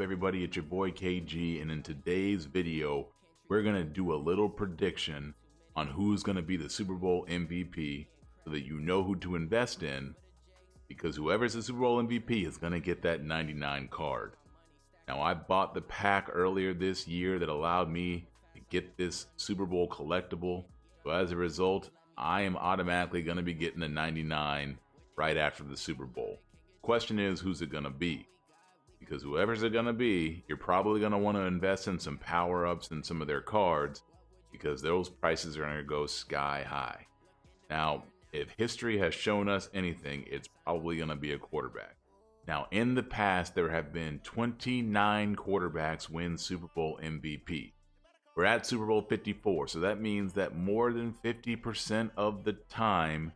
everybody? It's your boy KG, and in today's video we're gonna do a little prediction on who's gonna be the Super Bowl MVP so that you know who to invest in, because whoever's the Super Bowl MVP is gonna get that 99 card. Now, I bought the pack earlier this year that allowed me to get this Super Bowl collectible, so as a result I am automatically gonna be getting a 99 right after the Super Bowl. Question is, who's it gonna be? Because whoever's it gonna be, you're probably gonna want to invest in some power-ups and some of their cards, because those prices are gonna go sky high. Now, if history has shown us anything, it's probably gonna be a quarterback. Now, in the past, there have been 29 quarterbacks win Super Bowl MVP. We're at Super Bowl 54, so that means that more than 50% of the time,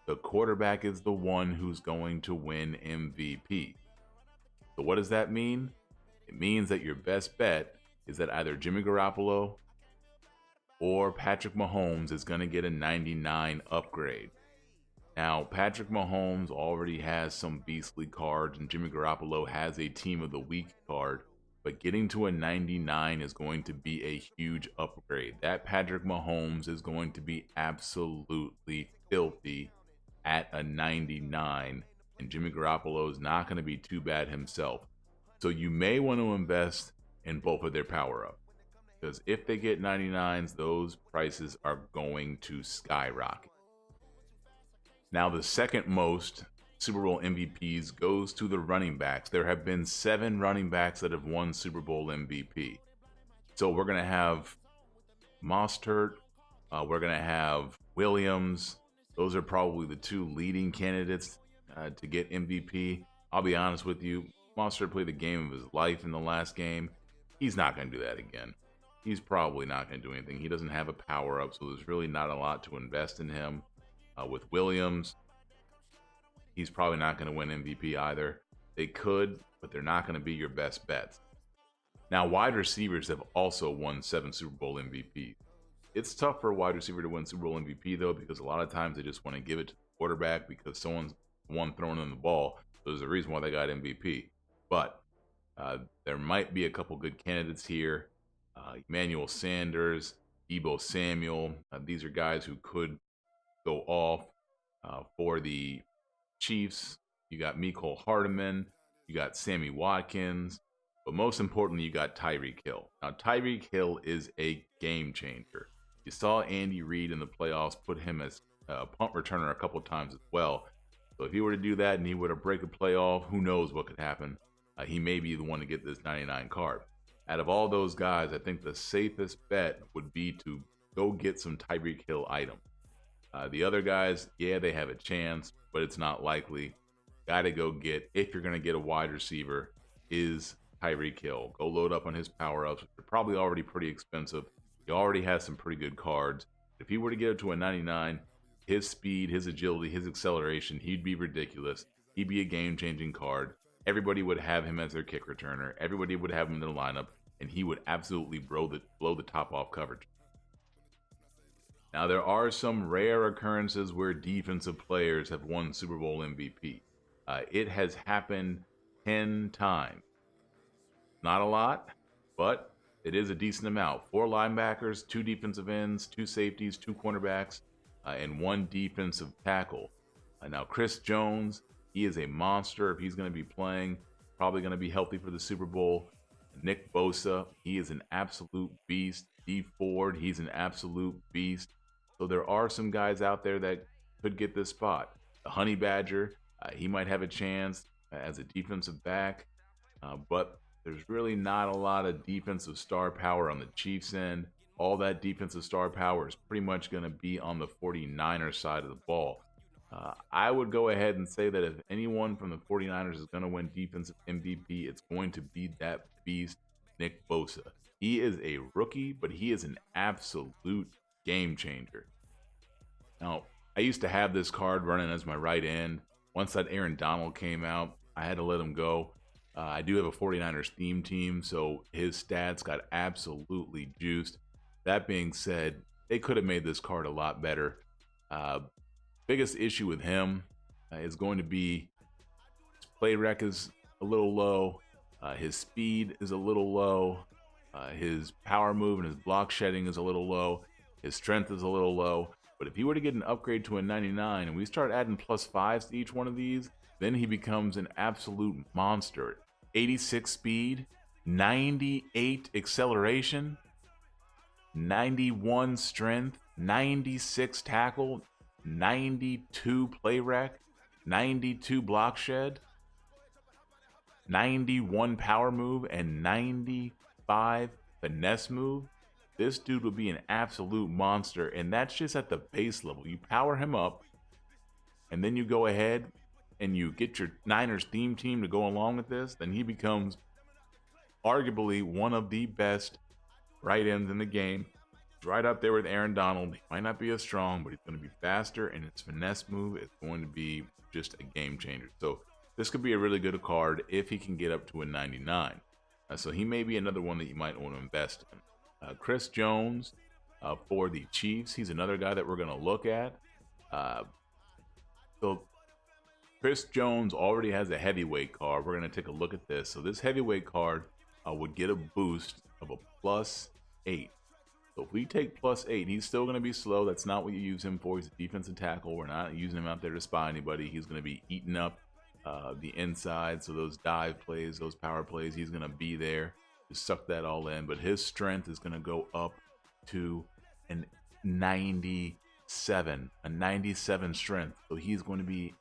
the quarterback is the one who's going to win MVP. So what does that mean? It means that your best bet is that either Jimmy Garoppolo or Patrick Mahomes is going to get a 99 upgrade. Now, Patrick Mahomes already has some beastly cards, and Jimmy Garoppolo has a Team of the Week card, but getting to a 99 is going to be a huge upgrade. That Patrick Mahomes is going to be absolutely filthy at a 99. And Jimmy Garoppolo is not going to be too bad himself. So you may want to invest in both of their power-ups, because if they get 99s, those prices are going to skyrocket. Now, the second most Super Bowl MVPs goes to the running backs. There have been 7 running backs that have won Super Bowl MVP. So we're going to have Mostert, we're going to have Williams. Those are probably the 2 leading candidates to get MVP. I'll be honest with you, Monster played the game of his life in the last game. He's not going to do that again. He's probably not going to do anything. He doesn't have a power up, so there's really not a lot to invest in him. With Williams, he's probably not going to win MVP either. They could, but they're not going to be your best bets. Now, wide receivers have also won 7 Super Bowl MVPs. It's tough for a wide receiver to win Super Bowl MVP, though, because a lot of times they just want to give it to the quarterback because someone's one throwing in the ball. So there's a reason why they got MVP. But there might be a couple good candidates here. Emmanuel Sanders, Deebo Samuel. These are guys who could go off for the Chiefs. You got Mecole Hardman. You got Sammy Watkins. But most importantly, you got Tyreek Hill. Now, Tyreek Hill is a game changer. You saw Andy Reid in the playoffs put him as a punt returner a couple times as well. So if he were to do that and he were to break a playoff, who knows what could happen. He may be the one to get this 99 card. Out of all those guys, I think the safest bet would be to go get some Tyreek Hill items. The other guys, yeah, they have a chance, but it's not likely. Got to go get, if you're going to get a wide receiver, is Tyreek Hill. Go load up on his power-ups, which are probably already pretty expensive. He already has some pretty good cards. If he were to get up to a 99, his speed, his agility, his acceleration, he'd be ridiculous. He'd be a game-changing card. Everybody would have him as their kick returner. Everybody would have him in the lineup, and he would absolutely blow the top off coverage. Now, there are some rare occurrences where defensive players have won Super Bowl MVP. It has happened 10 times. Not a lot, but it is a decent amount. 4 linebackers, 2 defensive ends, 2 safeties, 2 cornerbacks, and 1 defensive tackle. Now, Chris Jones, he is a monster if he's going to be playing. Probably going to be healthy for the Super Bowl. Nick Bosa, he is an absolute beast. Dee Ford, he's an absolute beast. So there are some guys out there that could get this spot. The Honey Badger, he might have a chance as a defensive back, but there's really not a lot of defensive star power on the Chiefs end. All that defensive star power is pretty much going to be on the 49ers side of the ball. I would go ahead and say that if anyone from the 49ers is going to win defensive MVP, it's going to be that beast, Nick Bosa. He is a rookie, but he is an absolute game changer. Now, I used to have this card running as my right end. Once that Aaron Donald came out, I had to let him go. I do have a 49ers theme team, so his stats got absolutely juiced. That being said, they could have made this card a lot better. Biggest issue with him is going to be his play rec is a little low. His speed is a little low. His power move and his block shedding is a little low. His strength is a little low. But if he were to get an upgrade to a 99 and we start adding +5s to each one of these, then he becomes an absolute monster. 86 speed, 98 acceleration, 91 strength, 96 tackle, 92 play rec, 92 block shed, 91 power move, and 95 finesse move. This dude would be an absolute monster, and that's just at the base level. You power him up, and then you go ahead and you get your Niners theme team to go along with this, then he becomes arguably one of the best right ends in the game. He's right up there with Aaron Donald. He might not be as strong, but he's going to be faster, and his finesse move is going to be just a game changer. So this could be a really good card if he can get up to a 99. So he may be another one that you might want to invest in. Chris Jones for the Chiefs. He's another guy that we're going to look at. So Chris Jones already has a heavyweight card. We're going to take a look at this. So this heavyweight card would get a boost of a +8. So if we take +8, he's still going to be slow. That's not what you use him for. He's a defensive tackle. We're not using him out there to spy anybody. He's going to be eating up the inside. So those dive plays, those power plays, he's going to be there to suck that all in. But his strength is going to go up to a 97 strength. So he's going to be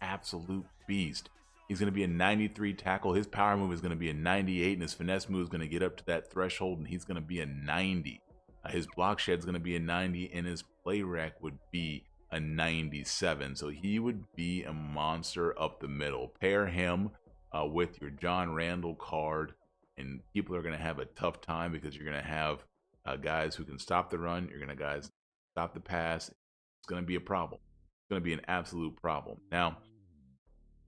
absolute beast. He's going to be a 93 tackle. His power move is going to be a 98, and his finesse move is going to get up to that threshold, and he's going to be a 90. His block shed is going to be a 90, and his play rec would be a 97. So he would be a monster up the middle. Pair him with your John Randall card, and people are going to have a tough time because you're going to have guys who can stop the run. You're going to guys stop the pass. It's going to be a problem. It's going to be an absolute problem. Now,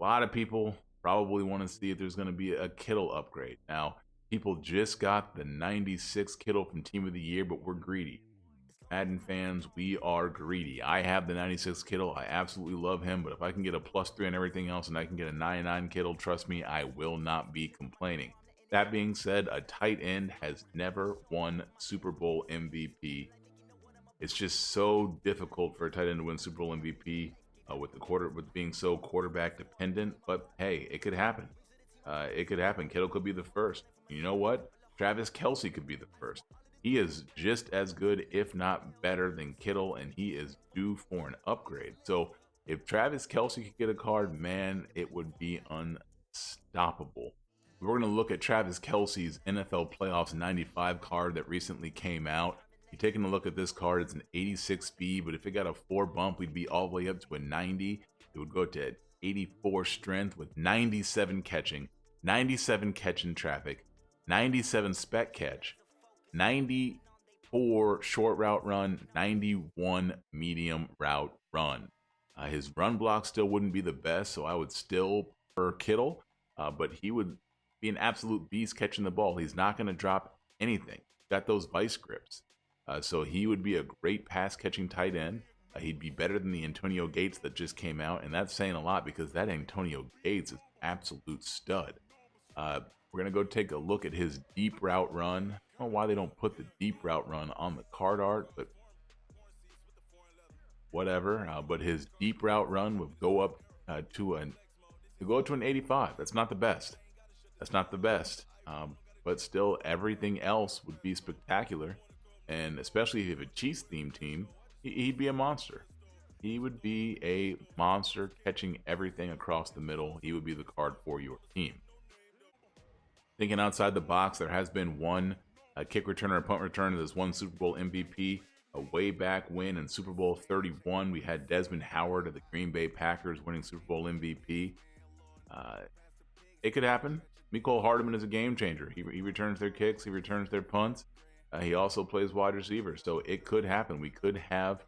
a lot of people probably want to see if there's going to be a Kittle upgrade. Now, people just got the 96 Kittle from Team of the Year, but we're greedy. Madden fans, we are greedy. I have the 96 Kittle. I absolutely love him, but if I can get a +3 on everything else and I can get a 99 Kittle, trust me, I will not be complaining. That being said, a tight end has never won Super Bowl MVP. It's just so difficult for a tight end to win Super Bowl MVP with being so quarterback dependent. But hey, it could happen. It could happen. Kittle could be the first. You know what? Travis Kelce could be the first. He is just as good, if not better, than Kittle, and he is due for an upgrade. So if Travis Kelce could get a card, man, it would be unstoppable. We're going to look at Travis Kelce's NFL Playoffs 95 card that recently came out. You're taking a look at this card, it's an 86 speed, but if it got a 4 bump, we'd be all the way up to a 90. It would go to 84 strength with 97 catching, 97 catch in traffic, 97 spec catch, 94 short route run, 91 medium route run. His run block still wouldn't be the best, so I would still prefer Kittle, but he would be an absolute beast catching the ball. He's not going to drop anything. Got those vice grips. So he would be a great pass catching tight end. He'd be better than the Antonio Gates that just came out, and that's saying a lot because that Antonio Gates is an absolute stud. We're going to go take a look at his deep route run. I don't know why they don't put the deep route run on the card art, but whatever. But his deep route run would go up to an 85. That's not the best. That's not the best. But still, everything else would be spectacular. And especially if you have a Chiefs theme team, he'd be a monster. He would be a monster catching everything across the middle. He would be the card for your team. Thinking outside the box, there has been one kick return or punt return. There's one Super Bowl MVP. A way back win in Super Bowl 31, we had Desmond Howard of the Green Bay Packers winning Super Bowl MVP. It could happen. Mecole Hardman is a game changer. He returns their kicks. He returns their punts. He also plays wide receiver, so it could happen. We could have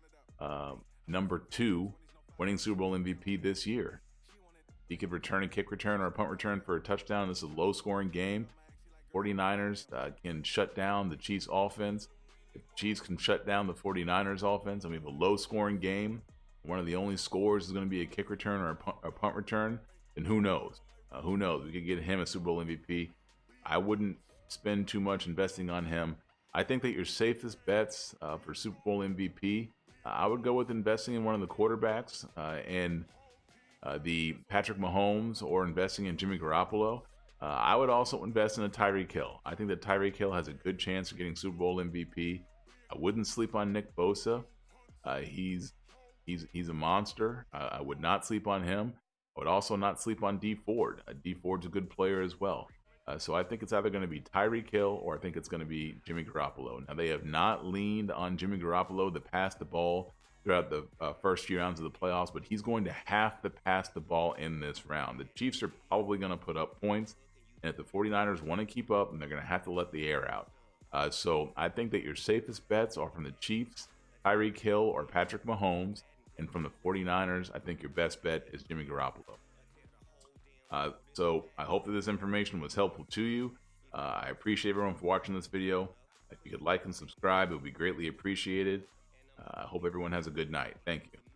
number 2 winning Super Bowl MVP this year. He could return a kick return or a punt return for a touchdown. This is a low-scoring game. 49ers can shut down the Chiefs' offense. If the Chiefs can shut down the 49ers' offense, and we have a low-scoring game, one of the only scores is going to be a kick return or a punt return, then who knows? Who knows? We could get him a Super Bowl MVP. I wouldn't spend too much investing on him. I think that your safest bets for Super Bowl MVP, I would go with investing in one of the quarterbacks and the Patrick Mahomes or investing in Jimmy Garoppolo. I would also invest in a Tyreek Hill. I think that Tyreek Hill has a good chance of getting Super Bowl MVP. I wouldn't sleep on Nick Bosa. He's a monster. I would not sleep on him. I would also not sleep on D Ford. D Ford's a good player as well. So I think it's either going to be Tyreek Hill or I think it's going to be Jimmy Garoppolo. Now, they have not leaned on Jimmy Garoppolo to pass the ball throughout the first few rounds of the playoffs, but he's going to have to pass the ball in this round. The Chiefs are probably going to put up points, and if the 49ers want to keep up, then they're going to have to let the air out. So I think that your safest bets are from the Chiefs, Tyreek Hill, or Patrick Mahomes. And from the 49ers, I think your best bet is Jimmy Garoppolo. So I hope that this information was helpful to you. I appreciate everyone for watching this video. If you could like and subscribe, it would be greatly appreciated. I hope everyone has a good night. Thank you.